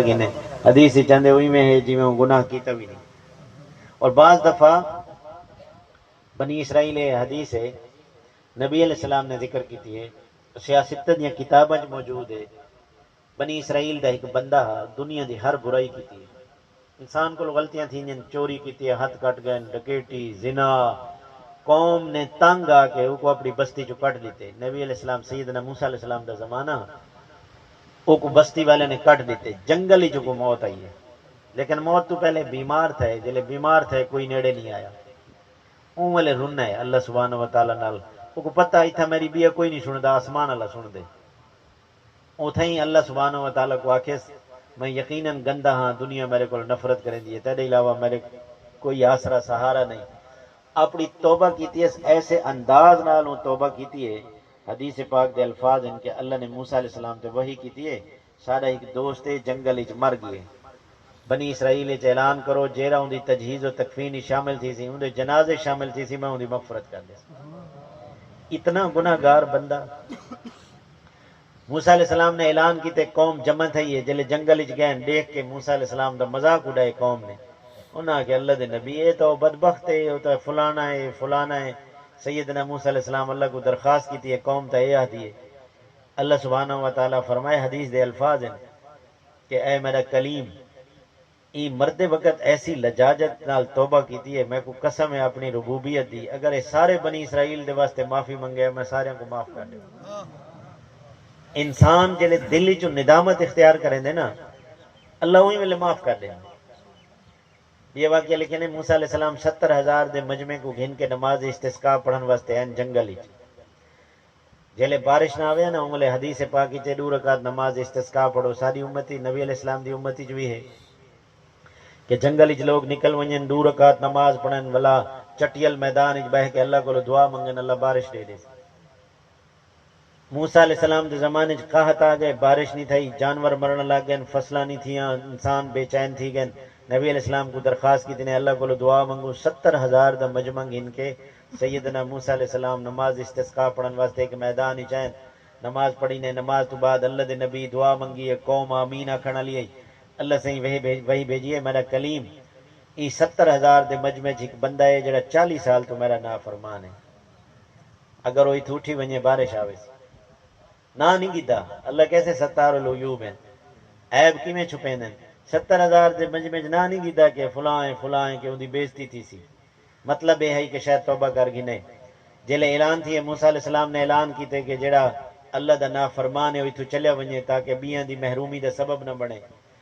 گنے حدیث چاندے ہوئی میں ہے جی میں گناہ کیتا بھی نہیں. اور بعض دفعہ بنی اسرائیل حدیث ہے نبی علیہ السلام نے ذکر کی ہے سیاستن یا کتابیں موجود ہے. بنی اسرائیل دا ایک بندہ دنیا دی ہر برائی کی ہے. انسان کو غلطیاں تھیں جن چوری کی ہے، ہاتھ کٹ گئے، ڈکیٹی، زنا. قوم نے تنگ آ کے وہ کو اپنی بستی چو کٹ دیتے. نبی علیہ السلام سیدنا موسیٰ علیہ السلام دا زمانہ وہ کو بستی والے نے کٹ دیتے. جنگل ہی جو کو موت آئی ہے، لیکن موت تو پہلے بیمار تھے. جلے بیمار تھے کوئی نیڑے نہیں آیا. اون والے رننا ہے اللہ سبحانہ و تعالی نال. وہ کو پتہ ہی تھا میری بیا کوئی نہیں سندا، آسمان اللہ سن دے. اتھیں اللہ سبحانہ و تعالیٰ کو آکھے میں یقیناً گندا ہاں، دنیا میرے کو نفرت کریں دی ہے، تیرے علاوہ میرے کوئی آسرا سہارا نہیں. اپنی توبہ کیتی ہے، ایسے انداز نال توبہ کیتی ہے. حدیث پاک دے الفاظ ان کے اللہ نے موسیٰ علیہ السلام تے وحی کیتی ہے سارا ایک دوست جنگل وچ مر گئے. بنی اسرائیل وچ اعلان کرو جیڑا ان دی تجہیز و تکفین شامل تھی سی، ان دے جنازے شامل تھی سی، میں ان دی مغفرت کر دے. اتنا گناہ گار بندہ. موسیٰ علیہ السلام نے اعلان کیتے قوم جمع تھی ہے. جلے جنگل وچ گئے دیکھ کے موسیٰ علیہ السلام دا مذاق اڑائے قوم نے. انہاں کہ اللہ دے نبی اے تو بدبخت ہے، وہ تو فلانا ہے فلانا ہے. سیدنا موسیٰ علیہ السلام اللہ کو درخواست کیتی ہے قوم تے اے آدھی ہے. اللہ سبحانہ و تعالیٰ فرمائے حدیث دے الفاظ ہیں کہ اے میرا کلیم ای مرد وقت ایسی لجاجت نال توبہ کیتی ہے، میں کو قسم ہے اپنی ربوبیت دی، اگر اے سارے بنی اسرائیل دے واسطے معافی منگے میں سارے کو معاف کر دوں. انسان جلے دل چو ندامت اختیار کریں دے نا اللہ وہی ویلے معاف کر دیں. یہ واقعہ لکھے نے موسیٰ علیہ السلام 70,000 دے مجمع کو گھن کے نماز استسقاء پڑھن واسطے ہیں جنگل ہی. جلے بارش نہ آوے نا انگلے حدیث پاکی چے 2 رکعت نماز استسقاء پڑھو. ساری امتی نبی علیہ السلام دی امتی جو بھی ہے کہ جنگل وچ لوگ نکل ونجن 2 رکعت نماز پڑھن والا چٹیل میدان وچ بیٹھ کے اللہ کو دعا منگن اللہ بارش دے دے. موسیٰ علیہ السلام دے زمانے چ قحط آ گئے، بارش نہیں تھی، جانور مرن لگ گئے، فصلاں نہیں تھیاں، انسان بے چین تھی گئے. نبی علیہ السلام کو درخواست کی نے اللہ کو دعا منگو. 70,000 دا مجمع گن کے سیدنا موسیٰ علیہ السلام نماز استسقاء پڑھن واسطے ایک میدان ہی چین نماز پڑھی نے. نماز تو بعد اللہ دے نبی دعا منگی ہے، قوم آمین آکھن والی ہے. اللہ سے وہی بھیجی ہے میرا کلیم ای 70,000 دے مجمع چ ایک بندہ ہے جڑا 40 سال تو میرا نافرمان ہے. اگر وہی تھوٹھی ونجے بارش آوے نہ نہیں گیتا. اللہ کیسے ستار العیوب ہیں، عیب کیویں چھپے ہیں. 70,000 دے مجمع نہ نہیں گیتا کہ فلاں ہیں کہ ان دی بےزتی تھی سی. مطلب یہ ہے کہ شاید توبہ کر گنے. جلے اعلان تھی موسیٰ علیہ السلام نے اعلان کیتے کہ جڑا اللہ دا نافرمان ہے وہ تو چلیا ونجے تاکہ بیاں دی محرومی دا سبب نہ بنے.